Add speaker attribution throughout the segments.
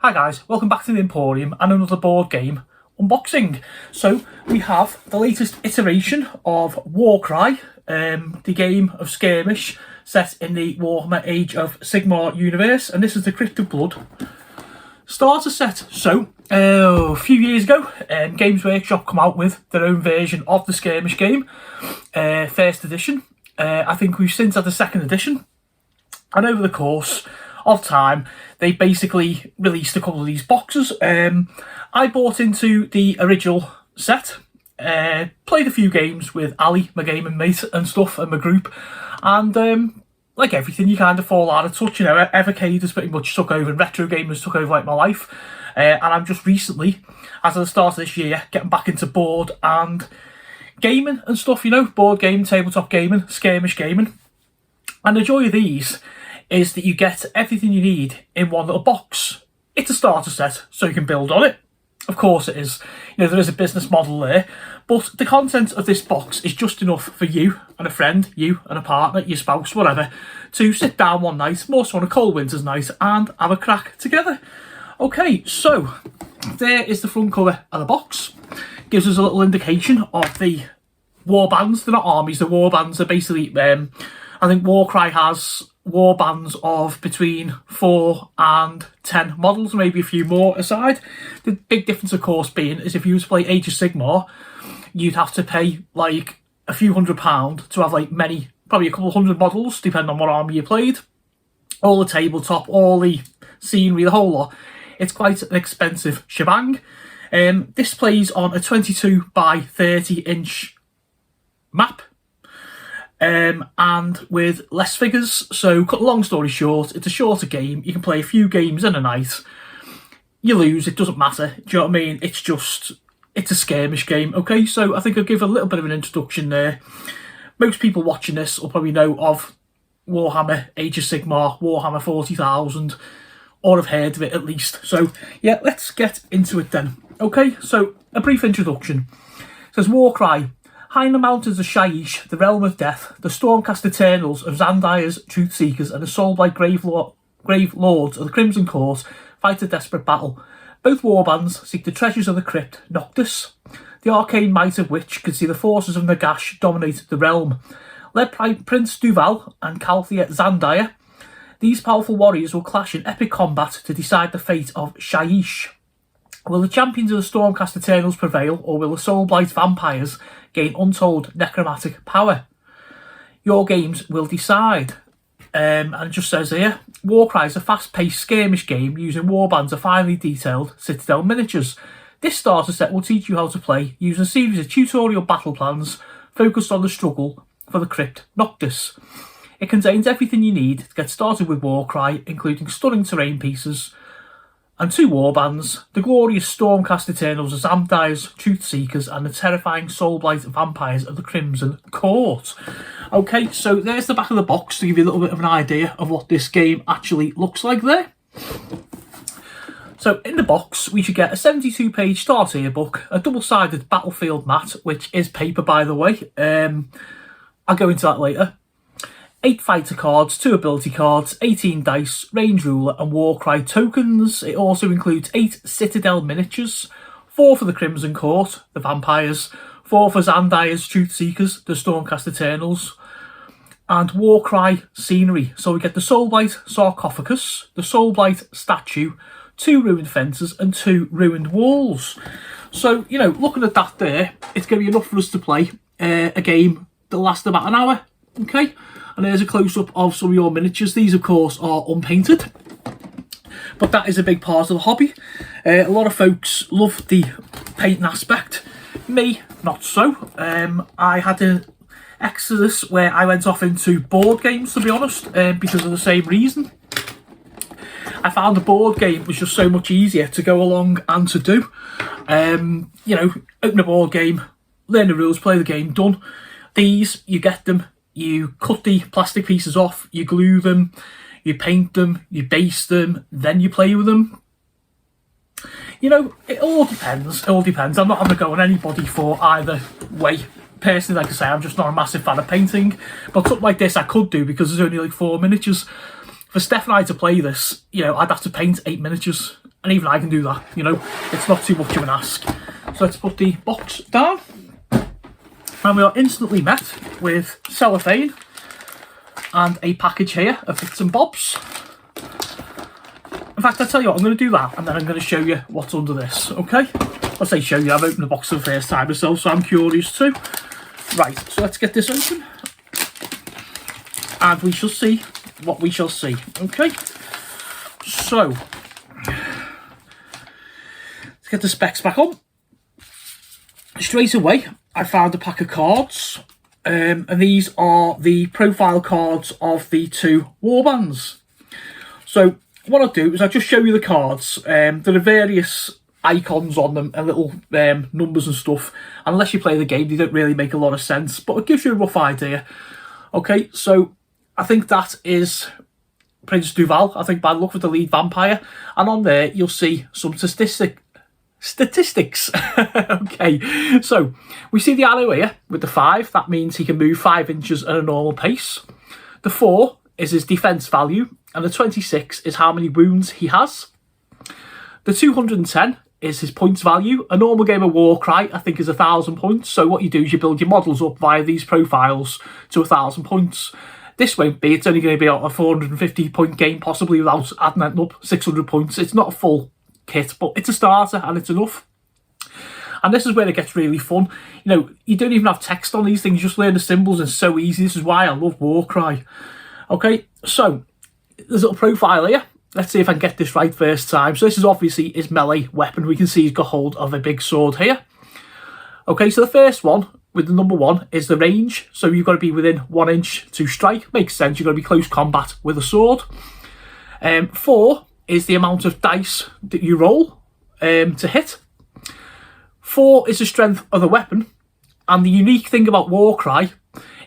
Speaker 1: Hi guys, welcome back to the Emporium and another board game unboxing. So we have the latest iteration of Warcry, the game of skirmish set in the Warhammer Age of Sigmar universe, and this is the Crypt of Blood starter set. So a few years ago, Games Workshop come out with their own version of the skirmish game, first edition. I think we've since had the second edition, and over the course of time they basically released a couple of these boxes. I bought into the original set, played a few games with Ali, my gaming mate and stuff, and my group, and like everything, you kind of fall out of touch. You know, Evercade has pretty much took over and retro gamers took over like my life, and I'm just recently, as of the start of this year, getting back into board and gaming and stuff, you know, board game, tabletop gaming, skirmish gaming. And the joy of these is that you get everything you need in one little box. It's a starter set, so you can build on it. Of course it is. You know, there is a business model there, but the content of this box is just enough for you and a friend, you and a partner, your spouse, whatever, to sit down one night, more so on a cold winter's night, and have a crack together. Okay, so there is the front cover of the box. Gives us a little indication of the war bands. They're not armies, they're war bands. They're basically, I think Warcry has war bands of between 4 and 10 models, maybe a few more aside. The big difference, of course, being is if you were to play Age of Sigmar, you'd have to pay like a few £100 to have like many, probably a couple of hundred models, depending on what army you played. All the tabletop, all the scenery, the whole lot. It's quite an expensive shebang. This plays on a 22 by 30 inch map. And with less figures. So cut a long story short, it's a shorter game. You can play a few games in a night. You lose, it doesn't matter. Do you know what I mean? It's a skirmish game. Okay, so I think I'll give a little bit of an introduction there. Most people watching this will probably know of Warhammer Age of Sigmar, Warhammer 40,000, or have heard of it at least. So yeah, let's get into it then. Okay, so a brief introduction. It says Warcry. High in the mountains of Shyish, the realm of death, the Stormcast Eternals of Xandire's Truth Seekers and the Soulblight Grave Lords of the Crimson Court fight a desperate battle. Both warbands seek the treasures of the Crypt, Noctis, the arcane might of which can see the forces of Nagash dominate the realm. Led by Prince Duval and Calthea Xandire, these powerful warriors will clash in epic combat to decide the fate of Shyish. Will the champions of the Stormcast Eternals prevail, or will the Soulblight vampires gain untold necromantic power? Your games will decide. And it just says here, Warcry is a fast-paced skirmish game using warbands of finely detailed Citadel miniatures. This starter set will teach you how to play using a series of tutorial battle plans focused on the struggle for the Crypt Noctis. It contains everything you need to get started with Warcry, including stunning terrain pieces, and 2 warbands, the glorious Stormcast Eternals of Xandire's Truth Seekers and the terrifying Soulblight vampires of the Crimson Court. Okay, so there's the back of the box to give you a little bit of an idea of what this game actually looks like there. So in the box, we should get a 72-page starter yearbook, a double-sided battlefield mat, which is paper by the way. I'll go into that later. 8 fighter cards, 2 ability cards, 18 dice, range ruler and Warcry tokens. It also includes 8 Citadel miniatures, 4 for the Crimson Court, the vampires, 4 for Xandire's Truth Seekers, the Stormcast Eternals, and Warcry scenery. So we get the Soulblight sarcophagus, the Soulblight statue, 2 ruined fences and 2 ruined walls. So, you know, looking at that there, it's going to be enough for us to play a game that lasts about an hour. Okay. And there's a close-up of some of your miniatures. These, of course, are unpainted, but that is a big part of the hobby. A lot of folks love the painting aspect. Me, not so. I had an exodus where I went off into board games, to be honest, because of the same reason. I found the board game was just so much easier to go along and to do. You know, open a board game, learn the rules, play the game, done. These, you get them. You cut the plastic pieces off, you glue them, you paint them, you base them, then you play with them. You know, it all depends. It all depends. I'm not having to go on anybody for either way. Personally, like I say, I'm just not a massive fan of painting. But something like this I could do because there's only like 4 miniatures. for Steph and I to play this, you know, I'd have to paint 8 miniatures, and even I can do that, you know. It's not too much of an ask. So let's put the box down, and we are instantly met with cellophane and a package here of bits and bobs. In fact, I'll tell you what, I'm going to do that, and then I'm going to show you what's under this, okay? I'll say show you, I've opened the box for the first time myself, so I'm curious too. Right, so let's get this open, and we shall see what we shall see, okay? So, let's get the specs back on. Straight away, I found a pack of cards, and these are the profile cards of the 2 warbands. So, what I'll do is I'll just show you the cards. There are various icons on them and little numbers and stuff. Unless you play the game, they don't really make a lot of sense, but it gives you a rough idea. Okay, so I think that is Prince Duval, I think, bad luck with the lead vampire. And on there, you'll see some statistics. Okay, so we see the arrow here with the 5. That means he can move 5 inches at a normal pace. The 4 is his defense value, and the 26 is how many wounds he has. The 210 is his points value. A normal game of Warcry, I think, is 1,000 points. So what you do is you build your models up via these profiles to 1,000 points. This won't be. It's only going to be a 450 point game, possibly, without adding that up 600 points. It's not a full kit, but it's a starter and it's enough. And this is where it gets really fun. You know, you don't even have text on these things. You just learn the symbols. It's so easy. This is why I love Warcry. Okay, so there's a little profile here. Let's see if I can get this right first time. So this is obviously his melee weapon. We can see he's got hold of a big sword here. Okay, so the first one with the number 1 is the range. So you've got to be within 1 inch to strike. Makes sense. You've got to be close combat with a sword. 4 is the amount of dice that you roll to hit. 4 is the strength of the weapon. And the unique thing about Warcry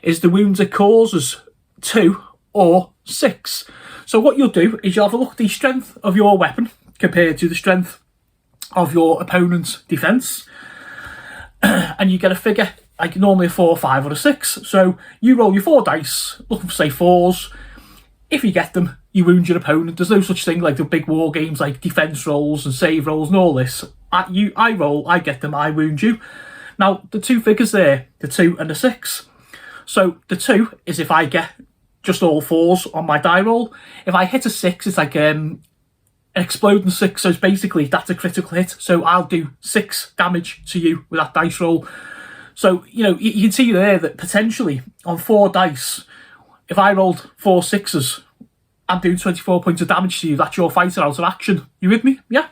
Speaker 1: is the wounds it causes 2 or 6. So what you'll do is you'll have a look at the strength of your weapon compared to the strength of your opponent's defence. And you get a figure, like normally a 4, 5 or a 6. So you roll your 4 dice, looking for say 4s. If you get them, you wound your opponent. There's no such thing like the big war games like defence rolls and save rolls and all this. I roll, I get them, I wound you. Now, the 2 figures there, the 2 and the 6. So the 2 is if I get just all 4s on my die roll. If I hit a 6, it's like an exploding 6. So it's basically, that's a critical hit. So I'll do 6 damage to you with that dice roll. So, you know, you can see there that potentially on 4 dice, if I rolled 4 6s, I'm doing 24 points of damage to you. That's your fighter out of action. You with me? Yeah?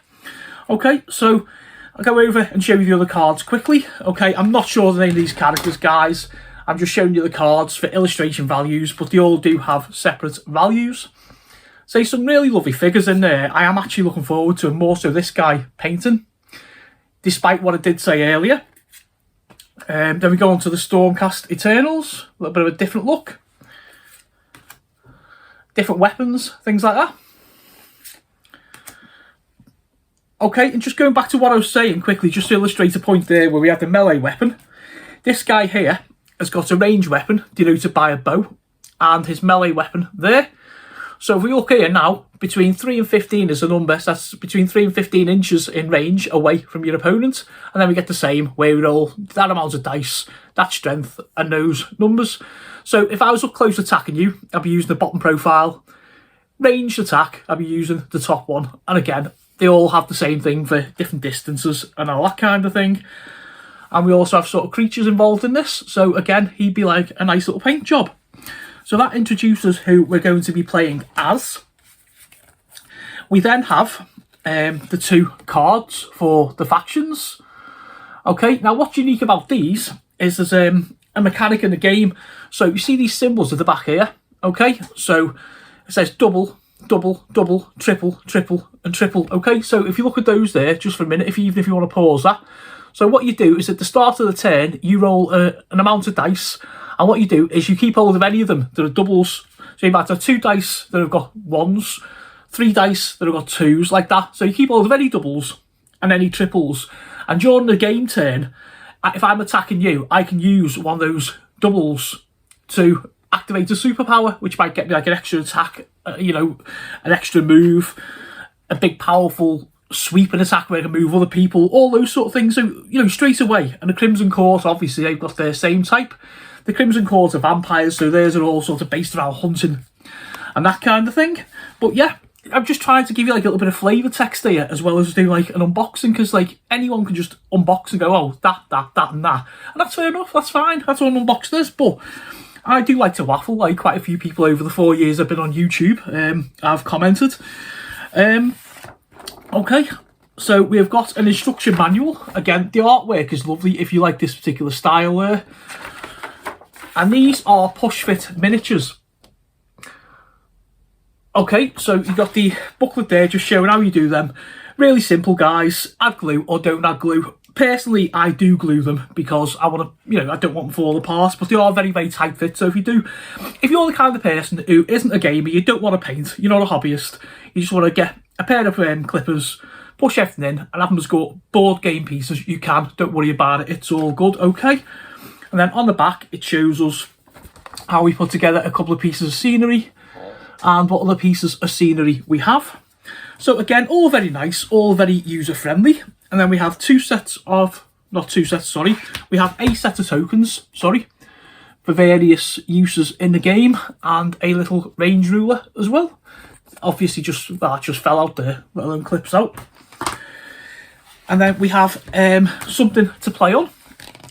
Speaker 1: Okay, so I'll go over and show you the other cards quickly. Okay, I'm not sure the name of these characters, guys. I'm just showing you the cards for illustration values, but they all do have separate values. So some really lovely figures in there. I am actually looking forward to more so this guy painting, despite what I did say earlier. Then we go on to the Stormcast Eternals. A little bit of a different look. Different weapons, things like that. Okay, and just going back to what I was saying quickly, just to illustrate a point there where we have the melee weapon. This guy here has got a range weapon denoted by a bow and his melee weapon there. So if we look here now, between 3 and 15 is a number, so that's between 3 and 15 inches in range away from your opponent. And then we get the same, where we roll that amount of dice, that strength, and those numbers. So if I was up close attacking you, I'd be using the bottom profile. Ranged attack, I'd be using the top one. And again, they all have the same thing for different distances and all that kind of thing. And we also have sort of creatures involved in this. So again, he'd be like a nice little paint job. So that introduces who we're going to be playing as. We then have the 2 cards for the factions. Okay, now what's unique about these is there's a mechanic in the game. So you see these symbols at the back here. Okay, so it says double, double, double, triple, triple, and triple. Okay, so if you look at those there, just for a minute, even if you want to pause that. So what you do is at the start of the turn, you roll an amount of dice. And what you do is you keep hold of any of them that are doubles. So you might have 2 dice that have got 1s, 3 dice that have got 2s, like that. So you keep hold of any doubles and any triples. And during the game turn, if I'm attacking you, I can use one of those doubles to activate a superpower, which might get me like an extra attack you know, an extra move, a big powerful sweep and attack where I can move other people, all those sort of things. So, you know, straight away. And the Crimson Court, obviously, they've got their same type. The Crimson Court are vampires, so theirs are all sort of based around hunting and that kind of thing. But yeah, I'm just trying to give you like a little bit of flavour text here, as well as do like an unboxing, because like anyone can just unbox and go, oh, that, and that. And that's fair enough, that's fine, that's what an unbox is. But I do like to waffle, like quite a few people over the 4 years I've been on YouTube have commented. Okay, so we've got an instruction manual. Again, the artwork is lovely if you like this particular style there. And these are push fit miniatures. Okay, so you've got the booklet there just showing how you do them. Really simple, guys. Add glue or don't add glue. Personally, I do glue them because I want to, you know, I don't want them to fall apart, but they are very, very tight fit. So if you're the kind of person who isn't a gamer, you don't want to paint, you're not a hobbyist, you just want to get a pair of clippers, push everything in, and have them as good board game pieces you can. Don't worry about it, it's all good, okay? And then on the back, it shows us how we put together a couple of pieces of scenery and what other pieces of scenery we have. So again, all very nice, all very user-friendly. And then we have we have a set of tokens, for various uses in the game, and a little range ruler as well. Obviously that just fell out there, let alone clips out. And then we have something to play on,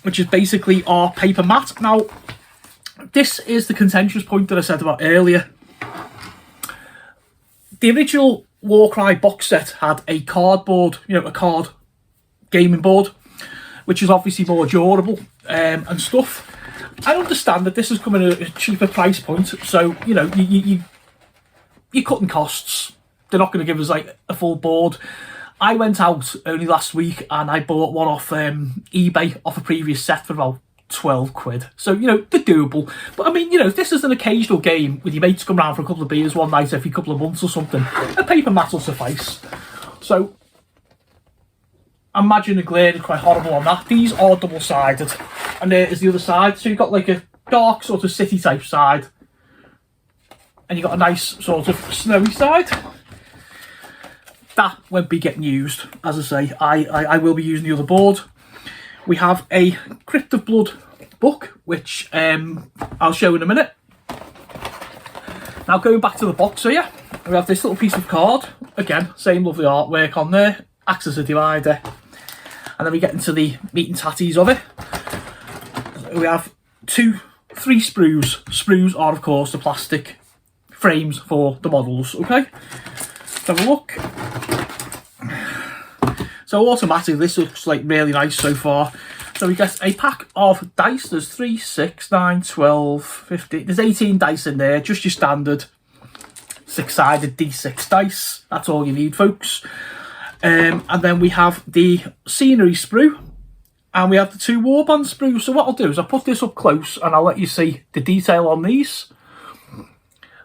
Speaker 1: which is basically our paper mat. Now, this is the contentious point that I said about earlier. The original Warcry box set had a cardboard, you know, a card gaming board, which is obviously more durable and stuff. I understand that this is coming at a cheaper price point, so, you know, you're cutting costs. They're not going to give us like a full board. I went out only last week and I bought one off eBay off a previous set for about 12 quid. So, you know, they're doable. But I mean, you know, if this is an occasional game with your mates come round for a couple of beers one night every couple of months or something, a paper mat will suffice. So, imagine the glare is quite horrible on that. These are double-sided. And there is the other side. So you've got like a dark sort of city type side. And you've got a nice sort of snowy side. That won't be getting used. As I say, I will be using the other board. We have a Crypt of Blood book, which I'll show in a minute. Now, going back to the box here, we have this little piece of card. Again, same lovely artwork on there. Acts as a divider. And then we get into the meat and tatties of it. We have three sprues. Sprues are, of course, the plastic frames for the models, okay? Let's have a look. So automatically, this looks like really nice so far. So we get a pack of dice. There's 3, 6, 9, 12, 15. There's 18 dice in there, just your standard 6-sided D6 dice. That's all you need, folks. And then we have the scenery sprue. And we have the 2 warband sprues. So what I'll do is I'll put this up close and I'll let you see the detail on these.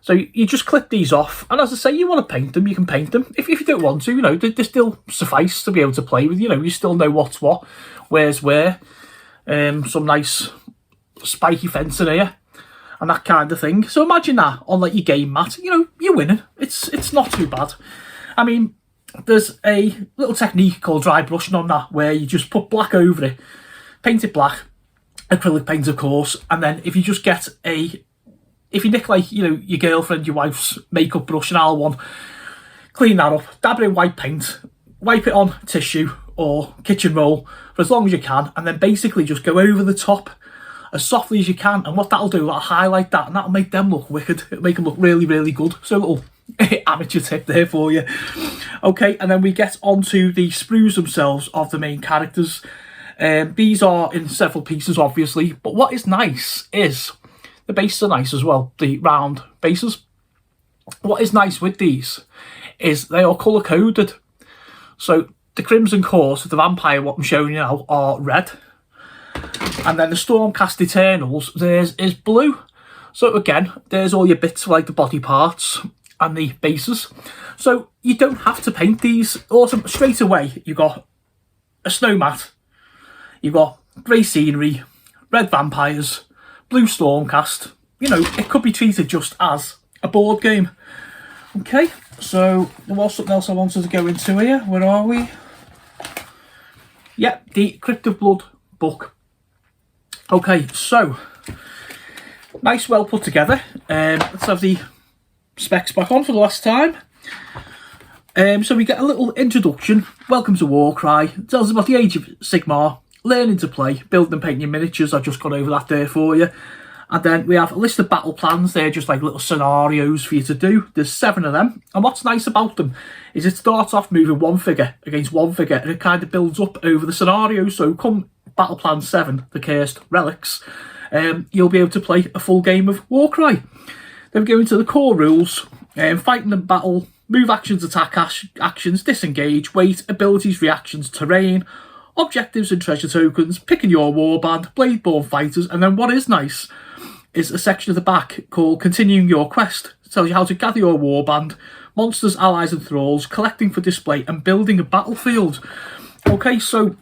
Speaker 1: So you just clip these off, and as I say, you want to paint them, you can paint them. If you don't want to, you know, they still suffice to be able to play with. You know, you still know what's what, where's where. Some nice spiky fencing here, and that kind of thing. So imagine that on like your game mat. You know, you're winning. It's not too bad. I mean, there's a little technique called dry brushing on that, where you just put black over it, paint it black, acrylic paint, of course, and then if you just get if you nick, like, you know, your girlfriend, your wife's makeup brush, an R1, clean that up, dab it in white paint, wipe it on tissue or kitchen roll for as long as you can, and then basically just go over the top as softly as you can. And what that'll do, that'll highlight that, and that'll make them look wicked. It'll make them look really, really good. So a little amateur tip there for you. Okay, and then we get onto the sprues themselves of the main characters. These are in several pieces, obviously, but what is nice is the bases are nice as well, the round bases. What is nice with these is they are colour coded. So the Crimson Court, the vampire, what I'm showing you now, are red. And then the Stormcast Eternals, theirs is blue. So again, there's all your bits like the body parts and the bases. So you don't have to paint these. Also, straight away, you've got a snow mat, you've got grey scenery, red vampires, blue Stormcast. You know, it could be treated just as a board game. Okay, so there was something else I wanted to go into here. Where are we? Yeah, the Crypt of Blood book. Okay, so nice, well put together. Let's have the specs back on for the last time. So we get a little introduction. Welcome to Warcry. It tells us about the Age of Sigmar, learning to play, building and painting your miniatures. I've just gone over that there for you. And then we have a list of battle plans. They're just like little scenarios for you to do. There's 7 of them. And what's nice about them is it starts off moving one figure against one figure, and it kind of builds up over the scenario. So come Battle Plan 7, the Cursed Relics, you'll be able to play a full game of Warcry. Then we go into the core rules. Fighting and battle, move actions, attack actions, disengage, wait, abilities, reactions, terrain, objectives and treasure tokens, picking your warband, Bladeborn fighters, and then what is nice is a section at the back called Continuing Your Quest. It tells you how to gather your warband, monsters, allies and thralls, collecting for display and building a battlefield. Okay, so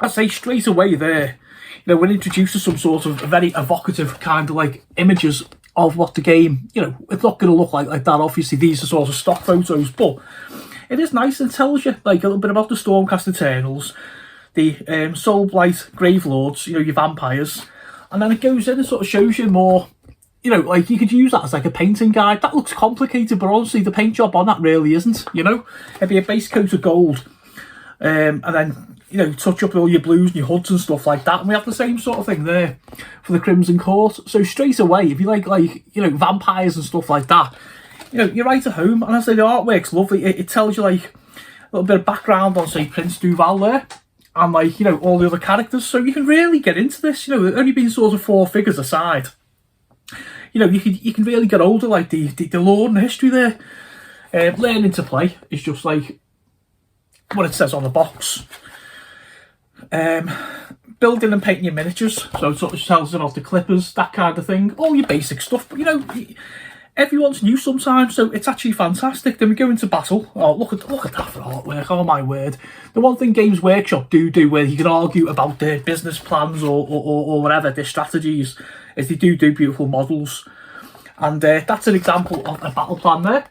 Speaker 1: I say straight away there, you know, we're introduced to some sort of very evocative kind of like images of what the game, you know, it's not going to look like that. Obviously, these are sort of stock photos, but it is nice and tells you like a little bit about the Stormcast Eternals, the Soulblight Gravelords, you know, your vampires. And then it goes in and sort of shows you more, you know, like you could use that as like a painting guide. That looks complicated, but honestly, the paint job on that really isn't, you know. It'd be a base coat of gold. And then, you know, touch up all your blues and your hoods and stuff like that. And we have the same sort of thing there for the Crimson Court. So straight away, if you like, you know, vampires and stuff like that, you know, you're right at home. And I say the artwork's lovely. It tells you like a little bit of background on, say, Prince Duval there. And like, you know, all the other characters, so you can really get into this. You know, only being sort of 4 figures aside, you know, you can really get older, like the lore and the history there. Learning to play is just like what it says on the box. Building and painting your miniatures, so it sort of tells you about the clippers, that kind of thing, all your basic stuff. But you know, everyone's new sometimes, so it's actually fantastic. Then we go into battle. Oh, look at that for artwork! Oh my word! The one thing Games Workshop do where you can argue about their business plans or whatever their strategies is they do beautiful models, and that's an example of a battle plan there.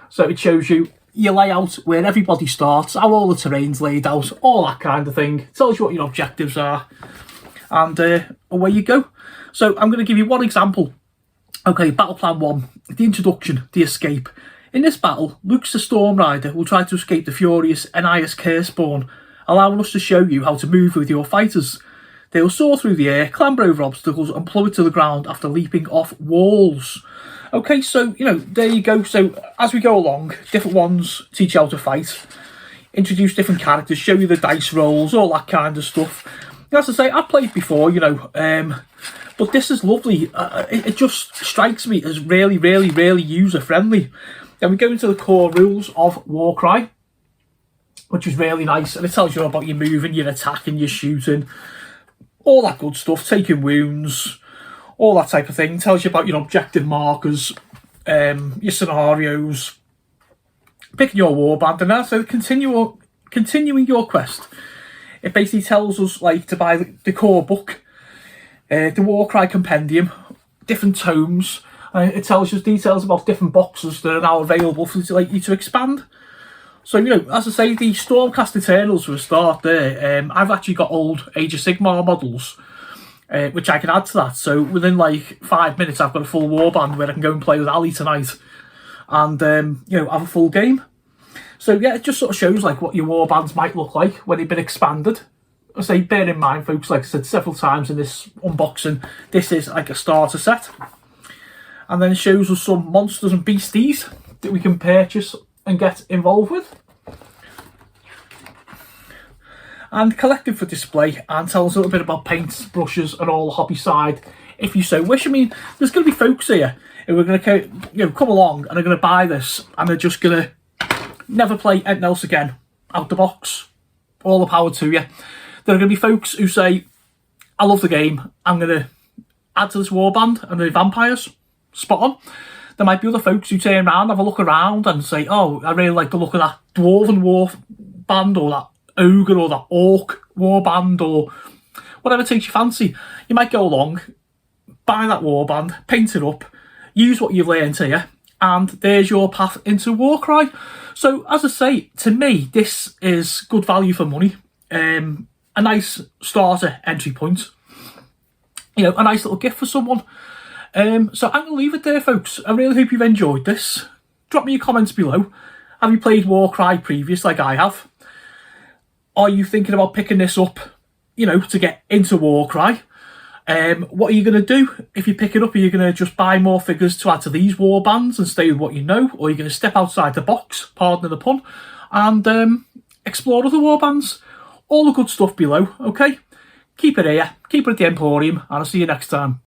Speaker 1: So it shows you your layout, where everybody starts, how all the terrain's laid out, all that kind of thing. It tells you what your objectives are, and away you go. So I'm going to give you one example. Okay, Battle Plan 1, the introduction, the escape. In this battle, Luke's the Storm Rider will try to escape the furious Enias Curseborn, allowing us to show you how to move with your fighters. They will soar through the air, clamber over obstacles and plummet to the ground after leaping off walls. Okay, so, you know, there you go. So as we go along, different ones teach you how to fight, introduce different characters, show you the dice rolls, all that kind of stuff. And as I say, I've played before, you know, but this is lovely. It just strikes me as really, really, really user-friendly. Then we go into the core rules of Warcry, which is really nice. And it tells you about your moving, your attacking, your shooting, all that good stuff, taking wounds, all that type of thing. It tells you about your objective markers, your scenarios, picking your warband, and so continuing your quest. It basically tells us like to buy the core book, the Warcry Compendium, different tomes. It tells us details about different boxes that are now available for you to expand. So, you know, as I say, the Stormcast Eternals for a start there, I've actually got old Age of Sigmar models, which I can add to that. So within like 5 minutes, I've got a full warband where I can go and play with Ali tonight and, you know, have a full game. So yeah, it just sort of shows like what your warbands might look like when they've been expanded. I say, bear in mind, folks, like I said several times in this unboxing, this is like a starter set. And then it shows us some monsters and beasties that we can purchase and get involved with. And collected for display, and tell us a little bit about paints, brushes and all the hobby side if you so wish. I mean, there's going to be folks here who are going to, you know, come along and are going to buy this and they're just going to never play anything else again out the box. All the power to you. There are going to be folks who say, I love the game, I'm going to add to this warband and the vampires. Spot on. There might be other folks who turn around, have a look around and say, oh, I really like the look of that dwarven war band or that ogre or that orc warband or whatever takes your fancy. You might go along, buy that warband, paint it up, use what you've learned here, and there's your path into Warcry. So as I say, to me, this is good value for money. A nice starter entry point. You know, a nice little gift for someone. So I'm going to leave it there, folks. I really hope you've enjoyed this. Drop me your comments below. Have you played Warcry previous like I have? Are you thinking about picking this up, you know, to get into Warcry? What are you going to do if you pick it up? Are you going to just buy more figures to add to these warbands and stay with what you know? Or are you going to step outside the box, pardon the pun, and explore other warbands? All the good stuff below, okay? Keep it here, keep it at the Emporium, and I'll see you next time.